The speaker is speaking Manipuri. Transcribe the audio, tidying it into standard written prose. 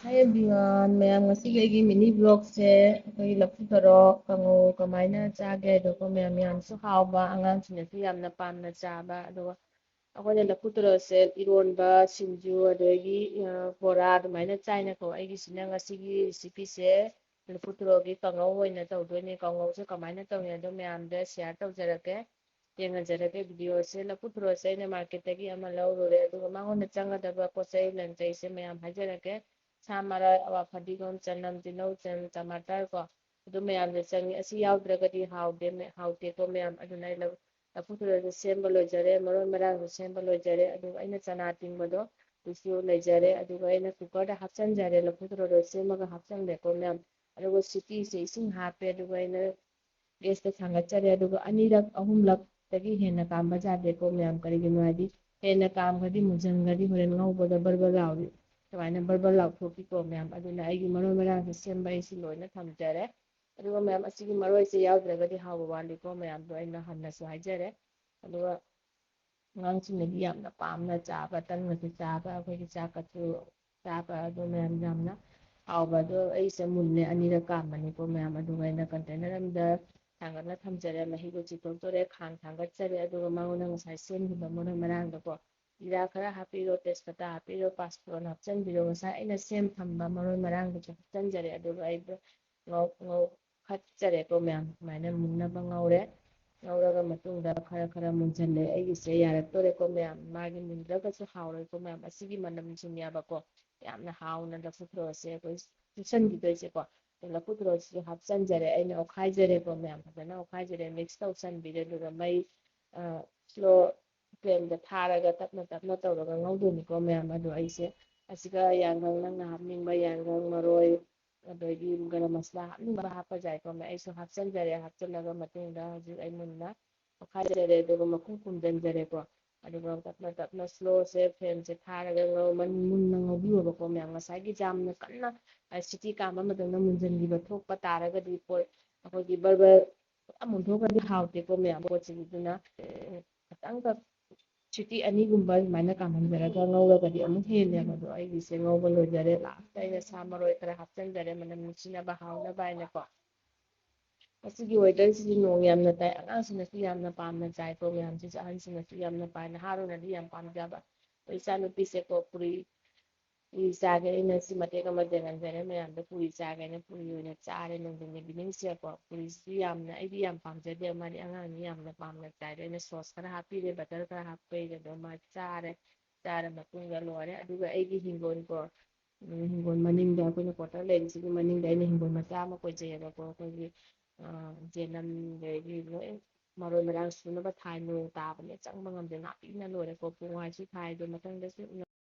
Hi everyone, mayam ngasi ꯑꯩꯒꯤ ꯃꯤꯅꯤ ꯕ꯭ꯂꯣꯛꯁꯦ ꯑꯩꯈꯣꯏꯒꯤ ꯂꯐꯨ ꯊꯔꯣ ꯀꯥꯡꯉꯧ ꯀꯃꯥꯏꯅ ꯆꯥꯒꯦ ꯍꯥꯏꯗꯣꯀꯣ ꯃꯌꯥꯝ ꯌꯥꯝꯅꯁꯨ ꯍꯥꯎꯕ ꯑꯉꯥꯡꯁꯤꯡꯅꯁꯨ ꯌꯥꯝꯅ ꯄꯥꯝꯅ ꯆꯥꯕ ꯑꯗꯨꯒ ꯑꯩꯈꯣꯏꯅ ꯂꯐꯨ ꯊꯔꯣꯁꯦ ꯏꯔꯣꯟꯕ ꯁꯤꯡꯖꯨ ꯑꯗꯒꯤ ꯕꯣꯔꯥ ꯑꯗꯨꯃꯥꯏꯅ ꯆꯥꯏꯅꯀꯣ ꯑꯩꯒꯤꯁꯤꯅ ꯉꯁꯤꯒꯤ ꯔꯦꯁꯤꯄꯤꯁꯦ ꯂꯐꯨ ꯊꯔꯣꯒꯤ ꯀꯥꯡꯉꯧ ꯑꯣꯏꯅ ꯇꯧꯗꯣꯏꯅꯦ ꯀꯥꯡꯉꯧꯁꯦ ꯀꯃꯥꯏꯅ ꯇꯧꯅꯤ ꯑꯗꯣ ꯃꯌꯥꯝꯗ ꯁꯤꯌꯥꯔ ꯇꯧꯖꯔꯛꯀꯦ ꯌꯦꯡꯍꯟꯖꯔꯛꯀꯦ ꯚꯤꯗꯤꯑꯣꯁꯦ ꯂꯐꯨ ꯊꯔꯣꯁꯦ ꯑꯩꯅ ꯃꯥꯔꯀꯦꯠꯇꯒꯤ ꯑꯃ ꯂꯧꯔꯨꯔꯦ ꯑꯗꯨꯒ ꯃꯉꯣꯟꯗ ꯆꯪꯒꯗꯕ ꯄꯣꯠ ꯆꯩ ꯂꯟꯖꯩꯁꯦ ꯃꯌꯥꯝ ꯍꯥꯏꯖꯔꯛꯀꯦ ꯁꯥ ꯃꯔꯣꯏ ꯑꯋꯥ ꯐꯗꯤꯒꯣꯝ ꯆꯅꯝ ꯇꯤꯜꯍꯧ ꯆꯅꯝ ꯇꯃꯥꯇꯔ ꯀꯣ ꯑꯗꯨ ꯃꯌꯥꯝꯁꯦ ꯆꯪꯉꯤ ꯑꯁꯤ ꯌꯥꯎꯗ꯭ꯔꯒꯗꯤ ꯍꯥꯎꯇꯦꯀꯣ ꯃꯌꯥꯝ ꯑꯗꯨꯅ ꯑꯩ ꯂꯐꯨ ꯊꯔꯣꯁꯦ ꯁꯦꯝꯕ ꯂꯣꯏꯖꯔꯦ ꯃꯔꯣꯏ ꯃꯔꯥꯡꯁꯨ ꯁꯦꯝꯕ ꯂꯣꯏꯖꯔꯦ ꯑꯗꯨꯒ ꯑꯩꯅ ꯆꯅꯥ ꯇꯤꯡꯕꯗꯣ ꯑꯗꯨꯁꯨ ꯂꯩꯖꯔꯦ ꯑꯗꯨꯒ ꯑꯩꯅ ꯀꯨꯀꯔꯗ ꯍꯥꯞꯆꯤꯟꯖꯔꯦ ꯂꯐꯨ ꯊꯔꯣꯗꯣ ꯁꯦꯝꯃꯒ ꯍꯥꯞꯆꯤꯟꯂꯦꯀꯣ ꯃꯌꯥꯝ ꯑꯗꯨꯒ ꯁꯤꯇꯤꯁꯦ ꯏꯁꯤꯡ ꯍꯥꯞꯄꯦ ꯑꯗꯨꯒ ꯑꯩꯅ ꯒꯦꯁꯇ ꯊꯥꯡꯒꯠꯆꯔꯦ ꯑꯗꯨꯒ ꯑꯅꯤꯔꯛ ꯑꯍꯨꯝꯂꯛꯇꯒꯤ ꯍꯦꯟꯅ ꯀꯥꯝꯕ ꯌꯥꯗꯦꯀꯣ ꯃꯌꯥꯝ ꯀꯔꯤꯒꯤꯅꯣ ꯍꯥꯏꯗꯤ ꯍꯦꯟꯅ ꯀꯥꯝꯈ꯭ꯔꯗꯤ ꯃꯨꯟꯖꯟꯈ꯭ꯔꯗꯤ ꯍꯣꯔꯦꯟ ꯉꯧꯕꯗ ꯕꯔꯕꯔ ꯂꯥꯎꯏ ꯁꯨꯃꯥꯏꯅ ꯕꯔꯕꯔ ꯂꯥꯎꯊꯣꯛꯈꯤꯀꯣ ꯃꯌꯥꯝ ꯑꯗꯨꯅ ꯑꯩꯒꯤ ꯃꯔꯣꯏ ꯃꯔꯥꯡꯁꯦ ꯁꯦꯝꯕ ꯑꯩꯁꯤ ꯂꯣꯏꯅ ꯊꯝꯖꯔꯦ ꯑꯗꯨꯒ ꯃꯌꯥꯝ ꯑꯁꯤꯒꯤ ꯃꯔꯣꯏꯁꯦ ꯌꯥꯎꯗ꯭ꯔꯒꯗꯤ ꯍꯥꯎꯕ ꯋꯥꯠꯂꯤꯀꯣ ꯃꯌꯥꯝꯗꯣ ꯑꯩꯅ ꯍꯟꯅꯁꯨ ꯍꯥꯏꯖꯔꯦ ꯑꯗꯨꯒ ꯑꯉꯥꯡꯁꯤꯡꯅꯗꯤ ꯌꯥꯝꯅ ꯄꯥꯝꯅ ꯆꯥꯕ ꯇꯟꯒꯁꯨ ꯆꯥꯕ ꯑꯩꯈꯣꯏꯒꯤ ꯆꯥꯛꯀꯁꯨ ꯆꯥꯕ ꯑꯗꯨ ꯃꯌꯥꯝ ꯌꯥꯝꯅ ꯍꯥꯎꯕ ꯑꯗꯣ ꯑꯩꯁꯦ ꯃꯨꯜꯂꯦ ꯑꯅꯤꯔꯛ ꯀꯥꯝꯕꯅꯤꯀꯣ ꯃꯌꯥꯝ ꯑꯗꯨꯒ ꯑꯩꯅ ꯀꯟꯇꯦꯅꯔ ꯑꯃꯗ ꯊꯥꯡꯒꯠꯅ ꯊꯝꯖꯔꯦ ꯃꯍꯤꯗꯣ ꯆꯤꯊꯣꯛꯇꯣꯔꯦ ꯈꯥꯡ ꯊꯥꯡꯒꯠꯆꯔꯦ ꯑꯗꯨꯒ ꯃꯉꯣꯟꯗ ꯉꯁꯥꯏ ꯁꯦꯝꯈꯤꯕ ꯃꯔꯣꯏ ꯃꯔꯥꯡꯗꯣꯀꯣ ꯖꯤꯔꯥ ꯈꯔ ꯍꯥꯞꯄꯤꯔꯣ ꯇꯦꯖꯄꯇꯥ ꯍꯥꯞꯄꯤꯔꯣ ꯄꯥꯁꯄꯣꯔꯟ ꯍꯥꯞꯆꯤꯟꯕꯤꯔꯣ ꯉꯁꯥꯏ ꯑꯩꯅ ꯁꯦꯝ ꯊꯝꯕ ꯃꯔꯣꯏ ꯃꯔꯥꯡꯗꯨꯁꯨ ꯍꯥꯞꯆꯤꯟꯖꯔꯦ ꯑꯗꯨꯒ ꯑꯩꯗꯣ ꯉꯧꯈꯠꯆꯔꯦꯀꯣ ꯃꯌꯥꯝ ꯁꯨꯃꯥꯏꯅ ꯃꯨꯟꯅꯕ ꯉꯧꯔꯦ ꯉꯧꯔꯕ ꯃꯇꯨꯡꯗ ꯈꯔ ꯈꯔ ꯃꯨꯟꯁꯤꯜꯂꯦ ꯑꯩꯒꯤꯁꯦ ꯌꯥꯔꯛꯇꯣꯔꯦꯀꯣ ꯃꯌꯥꯝ ꯃꯥꯒꯤ ꯃꯨꯟꯗ꯭ꯔꯒꯁꯨ ꯍꯥꯎꯔꯣꯏꯀꯣ ꯃꯌꯥꯝ ꯑꯁꯤꯒꯤ ꯃꯅꯝꯁꯤꯅꯦꯕꯀꯣ ꯌꯥꯝꯅ ꯍꯥꯎꯅ ꯂꯐꯨ ꯊꯔꯣꯁꯦ ꯑꯩꯈꯣꯏ ꯆꯨꯞꯁꯤꯟꯈꯤꯗꯣꯏꯁꯦꯀꯣ ꯂꯐꯨ ꯊꯔꯣꯁꯤꯁꯨ ꯍꯥꯞꯆꯤꯟꯖꯔꯦ ꯑꯩꯅ ꯑꯣꯠꯈꯥꯏꯖꯔꯦꯀꯣ ꯃꯌꯥꯝ ꯐꯖꯅ ꯑꯣꯠꯈꯥꯏꯖꯔꯦ ꯃꯤꯛꯁ ꯇꯧꯁꯟꯕꯤꯔꯦ ꯑꯗꯨꯒ ꯃꯩ ꯁ꯭ꯂꯣ ꯐ꯭ꯂꯦꯝꯗ ꯊꯥꯔꯒ ꯇꯞꯅ ꯇꯞꯅ ꯇꯧꯔꯒ ꯉꯧꯗꯣꯏꯅꯤꯀꯣ ꯃꯌꯥꯝ ꯑꯗꯣ ꯑꯩꯁꯦ ꯑꯁꯤꯒ ꯌꯥꯏꯉꯪ ꯅꯪꯅ ꯍꯥꯞꯅꯤꯡꯕ ꯌꯥꯏꯉꯪ ꯃꯔꯣꯏ ꯑꯗꯒꯤ ꯒꯔꯝ ꯃꯁꯂꯥ ꯍꯥꯞꯅꯤꯡꯕ ꯍꯥꯞꯄ ꯌꯥꯏꯀꯣ ꯑꯩꯁꯨ ꯍꯥꯞꯆꯤꯟꯖꯔꯦ ꯍꯥꯞꯆꯤꯜꯂꯒ ꯃꯇꯨꯡꯗ ꯍꯧꯖꯤꯛ ꯑꯩ ꯃꯨꯟꯅ ꯑꯣꯠꯈꯥꯏꯖꯔꯦ ꯑꯗꯨꯒ ꯃꯈꯨꯝ ꯈꯨꯝꯖꯤꯟꯖꯔꯦꯀꯣ ꯑꯗꯨꯒ ꯇꯞꯅ ꯇꯞꯅ ꯁ꯭ꯂꯣꯁꯦ ꯐ꯭ꯂꯦꯝꯁꯦ ꯊꯥꯔꯒ ꯃꯨꯟꯅ ꯉꯧꯕꯤꯔꯣꯕꯀꯣ ꯃꯌꯥꯝ ꯉꯁꯥꯏꯒꯤ ꯌꯥꯝꯅ ꯀꯟꯅ ꯁꯤꯇꯤ ꯀꯥꯝꯕ ꯃꯇꯝꯗ ꯃꯨꯟꯖꯟꯈꯤꯕ ꯊꯣꯛꯄ ꯇꯥꯔꯒꯗꯤ ꯄꯣꯠ ꯑꯩꯈꯣꯏꯒꯤ ꯕꯔꯕꯔ ꯄꯨꯔꯥ ꯃꯨꯟꯊꯣꯛꯈ꯭ꯔꯗꯤ ꯍꯥꯎꯇꯦꯀꯣ ꯃꯌꯥꯝ ꯄꯣꯠꯁꯤꯡ ꯑꯗꯨꯅ ꯈꯤꯇꯪꯈꯛ ꯁꯤꯇꯤ ꯑꯅꯤꯒꯨꯝꯕ ꯑꯗꯨꯃꯥꯏꯅ ꯀꯥꯝꯍꯟꯖꯔꯒ ꯉꯧꯔꯒꯗꯤ ꯑꯃꯨꯛ ꯍꯦꯜꯂꯦꯕ ꯑꯗꯣ ꯑꯩꯒꯤꯁꯦ ꯉꯧꯕ ꯂꯣꯏꯖꯔꯦ ꯂꯥꯁꯇ ꯑꯩꯅ ꯁꯥ ꯃꯔꯣꯏ ꯈꯔ ꯍꯥꯞꯆꯤꯟꯖꯔꯦ ꯃꯅꯝ ꯅꯨꯡꯁꯤꯅꯕ ꯍꯥꯎꯅꯕ ꯍꯥꯏꯅꯀꯣ ꯃꯁꯤꯒꯤ ꯋꯦꯗꯔꯁꯤꯗꯤ ꯅꯣꯡ ꯌꯥꯝꯅ ꯇꯥꯏ ꯑꯉꯥꯡꯁꯤꯡꯅꯁꯨ ꯌꯥꯝꯅ ꯄꯥꯝꯅ ꯆꯥꯏꯀꯣ ꯃꯌꯥꯝꯁꯤꯁꯨ ꯑꯍꯟꯁꯤꯡꯅꯁꯨ ꯌꯥꯝꯅ ꯄꯥꯝ ꯅꯍꯥꯔꯣꯟꯅꯗꯤ ꯌꯥꯝ ꯄꯥꯝꯖꯕ ꯑꯩꯈꯣꯏ ꯏꯆꯥ ꯅꯨꯨꯄꯤꯁꯦꯀꯣ ꯄꯨꯔꯤ ꯆꯥꯒꯦ ꯑꯩꯅ ꯁꯤ ꯃꯇꯦꯛ ꯑꯃ ꯌꯦꯡꯍꯟꯖꯔꯦ ꯃꯌꯥꯝꯗ ꯄꯨꯔꯤ ꯆꯥꯒꯦꯅ ꯄꯨꯔꯤ ꯑꯣꯏꯅ ꯆꯥꯔꯦ ꯅꯨꯡꯊꯤꯟ ꯏꯚꯤꯅꯤꯡꯁꯦꯀꯣ ꯄꯨꯔꯤꯁꯤ ꯌꯥꯝꯅ ꯑꯩꯗꯤ ꯌꯥꯝ ꯄꯥꯝꯖꯗꯦ ꯃꯥꯗꯤ ꯑꯉꯥꯡꯅꯤ ꯌꯥꯝꯅ ꯄꯥꯝꯅ ꯆꯥꯏꯗꯣ ꯑꯩꯅ ꯁꯣꯁ ꯈꯔ ꯍꯥꯞꯄꯤꯔꯦ ꯕꯇꯔ ꯈꯔ ꯍꯥꯞꯄꯤꯔꯦ ꯑꯗꯣ ꯃꯥ ꯆꯥꯔꯦ ꯆꯥꯔ ꯃꯇꯨꯡꯗ ꯂꯣꯏꯔꯦ ꯑꯗꯨꯒ ꯑꯩꯒꯤ ꯍꯤꯡꯒꯣꯜꯀꯣ ꯍꯤꯡꯒꯣꯜ ꯃꯅꯤꯡꯗ ꯑꯩꯈꯣꯏꯅ ꯀ꯭ꯋꯥꯇꯔ ꯂꯩꯔꯤꯁꯤꯒꯤ ꯃꯅꯤꯡꯗ ꯑꯩꯅ ꯍꯤꯡꯒꯣꯜ ꯃꯆꯥ ꯑꯃ ꯀꯣꯏꯖꯩꯑꯕꯀꯣ ꯑꯩꯈꯣꯏꯒꯤ ꯆꯦꯅꯝ ꯑꯗꯒꯤ ꯂꯣꯏ ꯃꯔꯣꯏ ꯃꯔꯥꯡ ꯁꯨꯅꯕ ꯊꯥꯏ ꯅꯣꯡ ꯇꯥꯕꯅꯦ ꯆꯪꯕ ꯉꯝꯗꯦ ꯅꯥꯄꯤꯅ ꯂꯣꯏꯔꯦꯀꯣ ꯄꯣꯡ ꯍꯋꯥꯏꯁꯨ ꯊꯥꯏ ꯑꯗꯣ ꯃꯊꯪꯗꯁꯨ